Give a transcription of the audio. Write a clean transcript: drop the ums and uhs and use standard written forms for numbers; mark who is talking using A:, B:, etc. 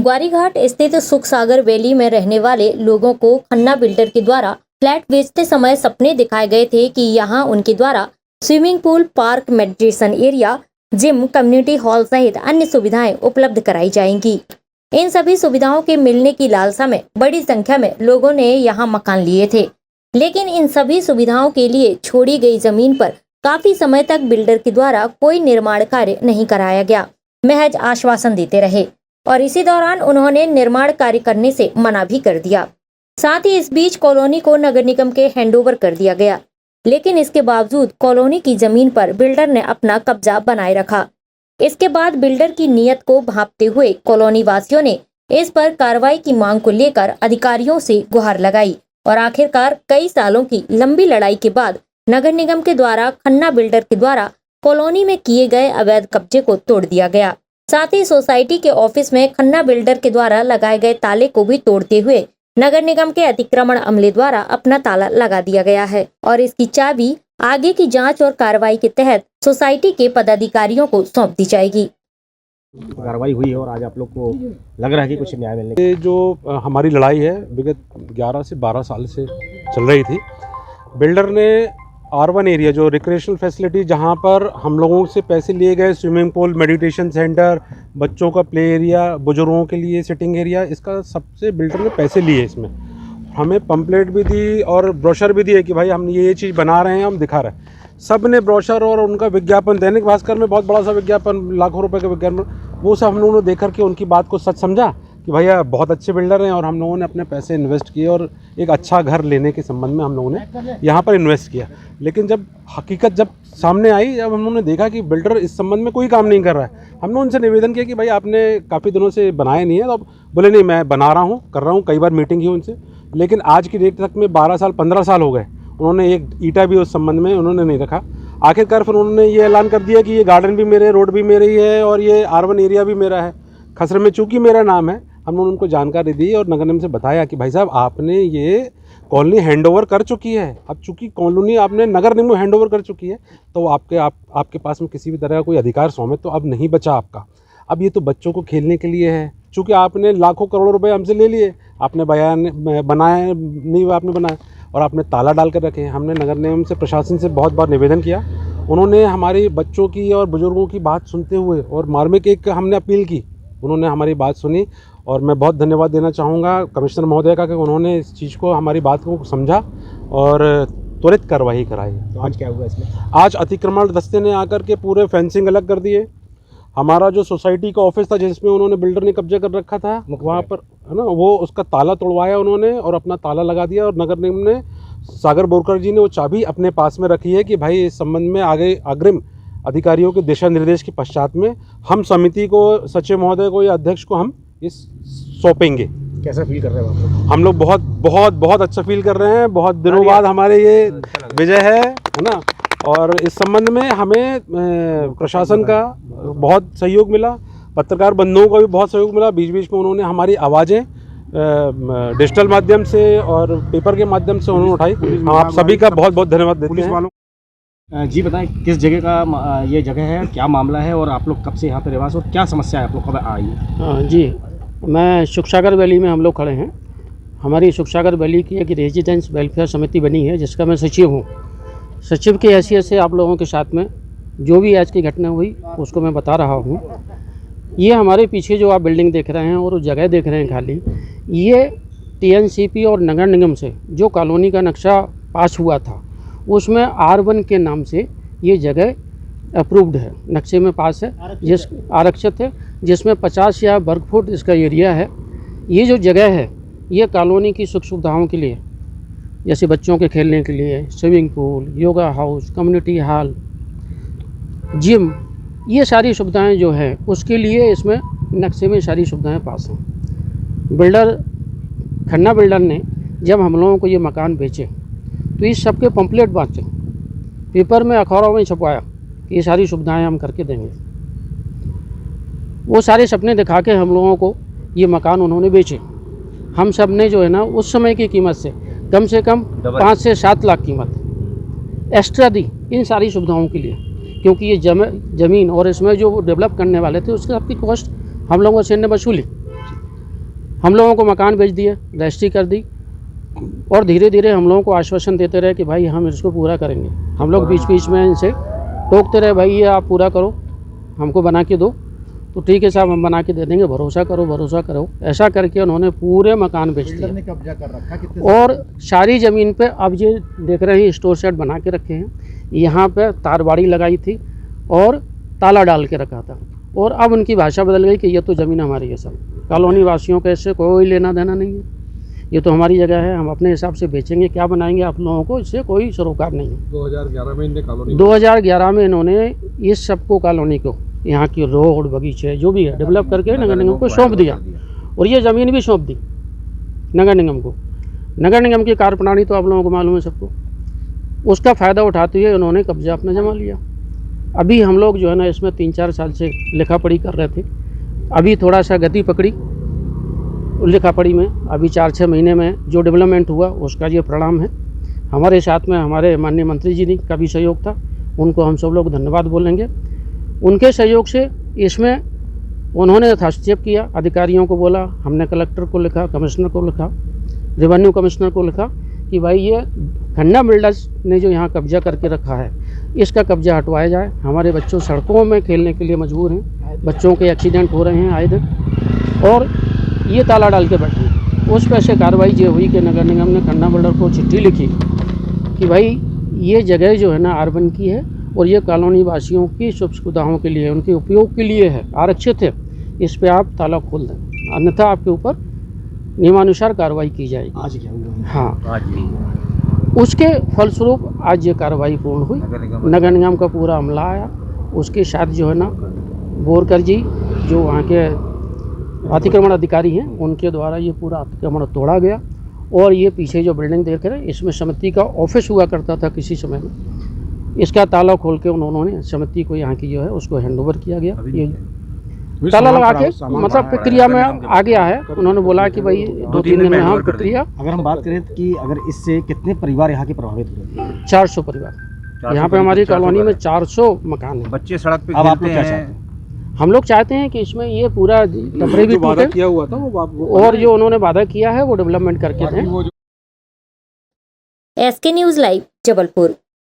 A: ग्वारीघाट स्थित सुख सागर वैली में रहने वाले लोगों को खन्ना बिल्डर के द्वारा फ्लैट बेचते समय सपने दिखाए गए थे कि यहां उनके द्वारा swimming pool, park, meditation area, gym, community hall सहित अन्य सुविधाएं उपलब्ध कराई जाएंगी। इन सभी सुविधाओं के मिलने की लालसा में बड़ी संख्या में लोगों ने यहां मकान लिए थे, लेकिन इन सभी सुविधाओं के लिए छोड़ी गई जमीन पर काफी समय तक बिल्डर के द्वारा कोई निर्माण कार्य नहीं कराया गया, महज आश्वासन देते रहे और इसी दौरान उन्होंने निर्माण कार्य करने से मना भी कर दिया। साथ ही इस बीच कॉलोनी को नगर निगम के हैंडओवर कर दिया गया, लेकिन इसके बावजूद कॉलोनी की जमीन पर बिल्डर ने अपना कब्जा बनाए रखा। इसके बाद बिल्डर की नीयत को भांपते हुए कॉलोनी वासियों ने इस पर कार्रवाई की मांग को लेकर अधिकारियों से गुहार लगाई और आखिरकार कई सालों की लंबी लड़ाई के बाद नगर निगम के द्वारा खन्ना बिल्डर के द्वारा कॉलोनी में किए गए अवैध कब्जे को तोड़ दिया गया। साथ ही सोसाइटी के ऑफिस में खन्ना बिल्डर के द्वारा लगाए गए ताले को भी तोड़ते हुए नगर निगम के अतिक्रमण अमले द्वारा अपना ताला लगा दिया गया है और इसकी चाबी आगे की जांच और कार्रवाई के तहत सोसाइटी के पदाधिकारियों को सौंप दी जाएगी।
B: कार्रवाई हुई है और आज आप लोग को लग रहा है कि कुछ न्याय मिलने।
C: ये जो हमारी लड़ाई है विगत 11 से 12 साल से चल रही थी। बिल्डर ने R1 एरिया जो रिक्रिएशनल फैसिलिटी जहाँ पर हम लोगों से पैसे लिए गए, स्विमिंग पूल, मेडिटेशन सेंटर, बच्चों का प्ले एरिया, बुजुर्गों के लिए सिटिंग एरिया, इसका सबसे बिल्डर ने पैसे लिए। इसमें हमें पंपलेट भी दी और ब्रोशर भी दिए कि भाई हम ये चीज़ बना रहे हैं, हम दिखा रहे हैं। सब ने ब्रोशर और उनका विज्ञापन, दैनिक भास्कर में बहुत बड़ा सा विज्ञापन, लाखों रुपए का विज्ञापन, वो सब हम लोगों ने देख करके उनकी बात को सच समझा कि भैया बहुत अच्छे बिल्डर हैं और हम लोगों ने अपने पैसे इन्वेस्ट किए और एक अच्छा घर लेने के संबंध में हम लोगों ने यहाँ पर इन्वेस्ट किया। लेकिन जब हकीकत जब सामने आई, जब हम लोगों ने देखा कि बिल्डर इस संबंध में कोई काम नहीं कर रहा है, हमने उनसे निवेदन किया कि भाई आपने काफ़ी दिनों से बनाए नहीं है। तो बोले नहीं, मैं बना रहा हूँ, कर रहा हूँ। कई बार मीटिंग की उनसे, लेकिन आज की डेट तक में 12 साल 15 साल हो गए, उन्होंने एक ईंटा भी उस संबंध में उन्होंने नहीं रखा। आखिरकार फिर उन्होंने ये ऐलान कर दिया कि ये गार्डन भी मेरे, रोड भी मेरी है और ये R1 एरिया भी मेरा है। खसरे में चूँकि मेरा नाम है, हमने उनको जानकारी दी और नगर निगम से बताया कि भाई साहब आपने ये कॉलोनी हैंडओवर कर चुकी है। अब चूँकि कॉलोनी आपने नगर निगम हैंडओवर कर चुकी है तो आपके पास में किसी भी तरह का कोई अधिकार स्वामित्व तो अब नहीं बचा आपका। अब ये तो बच्चों को खेलने के लिए है। चूँकि आपने लाखों करोड़ों रुपए हमसे ले लिए, आपने बनाया नहीं, आपने बनाया और आपने ताला डाल कर रखे हैं। हमने नगर निगम से, प्रशासन से बहुत बार निवेदन किया। उन्होंने हमारी बच्चों की और बुजुर्गों की बात सुनते हुए और मार्मिक एक हमने अपील की, उन्होंने हमारी बात सुनी और मैं बहुत धन्यवाद देना चाहूँगा कमिश्नर महोदय का कि उन्होंने इस चीज़ को, हमारी बात को समझा और त्वरित कार्रवाई कराई।
B: तो आज क्या हुआ इसमें?
C: आज अतिक्रमण दस्ते ने आकर के पूरे फेंसिंग अलग कर दिए। हमारा जो सोसाइटी का ऑफिस था जिसमें उन्होंने बिल्डर ने कब्जा कर रखा था, वहाँ पर है ना, वो उसका ताला तोड़वाया उन्होंने और अपना ताला लगा दिया। और नगर निगम ने, सागर बोरकर जी ने वो चाबी अपने पास में रखी है कि भाई इस संबंध में आगे अग्रिम अधिकारियों के दिशा निर्देश के पश्चात में हम समिति को, सचिव महोदय को या अध्यक्ष को हम इस सौंपेंगे।
B: कैसा फील कर रहे हैं आप?
C: हम लोग बहुत बहुत बहुत अच्छा फील कर रहे हैं। बहुत दिनों बाद हमारे ये विजय है ना, और इस संबंध में हमें प्रशासन का बहुत सहयोग मिला, पत्रकार बंधुओं का भी बहुत सहयोग मिला। बीच बीच में उन्होंने हमारी आवाज़ें डिजिटल माध्यम से और पेपर के माध्यम से उन्होंने उठाई। हम आप सभी का बहुत बहुत धन्यवाद देते हैं।
B: जी बताएं, किस जगह का ये जगह है, क्या मामला है और आप लोग कब से यहाँ पर रहवासी और क्या समस्या है आप लोग कब आई है?
D: हाँ जी, मैं सुख सागर वैली में हम लोग खड़े हैं। हमारी सुख सागर वैली की एक रेजिडेंस वेलफेयर समिति बनी है जिसका मैं सचिव हूँ। सचिव की हैसियत से आप लोगों के साथ में जो भी आज की घटना हुई उसको मैं बता रहा हूँ। ये हमारे पीछे जो आप बिल्डिंग देख रहे हैं और उस जगह देख रहे हैं खाली, ये TNCP और नगर निगम से जो कॉलोनी का नक्शा पास हुआ था उसमें R1 के नाम से ये जगह अप्रूव्ड है, नक्शे में पास है, जिस आरक्षित है, जिसमें 50 या वर्ग फुट इसका एरिया है। ये जो जगह है ये कॉलोनी की सुख सुविधाओं के लिए, जैसे बच्चों के खेलने के लिए swimming pool, yoga house, community hall, gym, ये सारी सुविधाएं जो हैं उसके लिए इसमें नक्शे में सारी सुविधाएं पास हैं। बिल्डर, खन्ना बिल्डर ने जब हम लोगों को ये मकान बेचे तो इस सब के पम्पलेट बांटे, पेपर में, अखबारों में छपवाया, ये सारी सुविधाएं हम करके देंगे। वो सारे सपने दिखा के हम लोगों को ये मकान उन्होंने बेचे। हम सब ने जो है ना उस समय की कीमत से कम 5 से 7 लाख कीमत एक्स्ट्रा दी इन सारी सुविधाओं के लिए, क्योंकि ये ज़मीन और इसमें जो डेवलप करने वाले थे उसके सबकी कॉस्ट हम लोगों से ने वसूली। हम लोगों को मकान बेच दिए, रजिस्ट्री कर दी और धीरे धीरे हम लोगों को आश्वासन देते रहे कि भाई हम इसको पूरा करेंगे। हम लोग बीच बीच में इनसे टोकते रहे, भाई ये आप पूरा करो, हमको बना के दो। तो ठीक है साहब, हम बना के दे देंगे, भरोसा करो भरोसा करो। ऐसा करके उन्होंने पूरे मकान बेच दिए
E: ने कब्जा कर रखा कितने
D: और सारी ज़मीन पे अब ये देख रहे हैं स्टोर शेड बना के रखे हैं। यहाँ पे तारबाड़ी लगाई थी और ताला डाल के रखा था और अब उनकी भाषा बदल गई कि ये तो ज़मीन हमारी है। सब कॉलोनी वासियों का इससे कोई लेना देना नहीं है, ये तो हमारी जगह है, हम अपने हिसाब से बेचेंगे, क्या बनाएंगे आप लोगों को, इससे कोई सरोकार नहीं है। 2011 में इन्होंने इस सबको कॉलोनी को, यहाँ की रोड बगीचे जो भी है डेवलप करके नगर निगम को सौंप दिया और ये ज़मीन भी सौंप दी नगर निगम को। नगर निगम की कार्यप्रणाली तो आप लोगों को मालूम है सबको। उसका फ़ायदा उठाते हुए उन्होंने कब्जा अपना जमा लिया। अभी हम लोग जो है ना इसमें 3-4 साल से लिखा पढ़ी कर रहे थे, अभी थोड़ा सा गति पकड़ी लिखा पढ़ी में। अभी 4-6 महीने में जो डेवलपमेंट हुआ उसका ये परिणाम है। हमारे साथ में हमारे माननीय मंत्री जी का भी सहयोग था, उनको हम सब लोग धन्यवाद बोलेंगे। उनके सहयोग से इसमें उन्होंने हस्तक्षेप किया, अधिकारियों को बोला, हमने कलेक्टर को लिखा, कमिश्नर को लिखा, रेवेन्यू कमिश्नर को लिखा कि भाई ये खन्ना बिल्डर्स ने जो यहाँ कब्जा करके रखा है इसका कब्जा हटवाया जाए। हमारे बच्चों सड़कों में खेलने के लिए मजबूर हैं, बच्चों के एक्सीडेंट हो रहे हैं आए दिन और ये ताला डाल के बैठे हैं। उस पर से कार्रवाई ये हुई कि नगर निगम ने खन्ना बिल्डर को चिट्ठी लिखी कि भाई ये जगह जो है ना अर्बन की है और ये कॉलोनी वासियों की सुख सुविधाओं के लिए, उनके उपयोग के लिए है, आरक्षित है, इस पे आप ताला खोल दें, अन्यथा आपके ऊपर नियमानुसार कार्रवाई की जाएगी।
B: आज क्या हुआ?
D: हाँ, उसके फलस्वरूप आज ये कार्रवाई पूर्ण हुई। नगर निगम का पूरा अमला आया, उसके साथ जो है ना बोरकर जी जो वहाँ के अतिक्रमण अधिकारी हैं उनके द्वारा ये पूरा अतिक्रमण तोड़ा गया और ये पीछे जो बिल्डिंग देख रहे हैं इसमें समिति का ऑफिस हुआ करता था किसी समय में, इसका ताला खोल के उन्होंने समिति को यहाँ की जो है उसको हैंडओवर किया गया। ये ताला लगा के मतलब प्रक्रिया में आ गया है। उन्होंने बोला कि भाई 2-3 दिन में हम प्रक्रिया।
B: अगर हम बात करें कि अगर इससे कितने परिवार यहाँ के प्रभावित हुए?
D: 400 परिवार यहाँ पे हमारी कॉलोनी में 400 मकान है।
E: बच्चे सड़क पे
B: अब आप लोग क्या
E: खेलते
B: चाहते
E: हैं?
B: हैं?
D: हम लोग चाहते हैं कि इसमें ये पूरा टपरे भी टूटे
C: किया हुआ था वो
D: और जो उन्होंने वादा किया है वो डेवलपमेंट करके दें।
A: SK news live Jabalpur.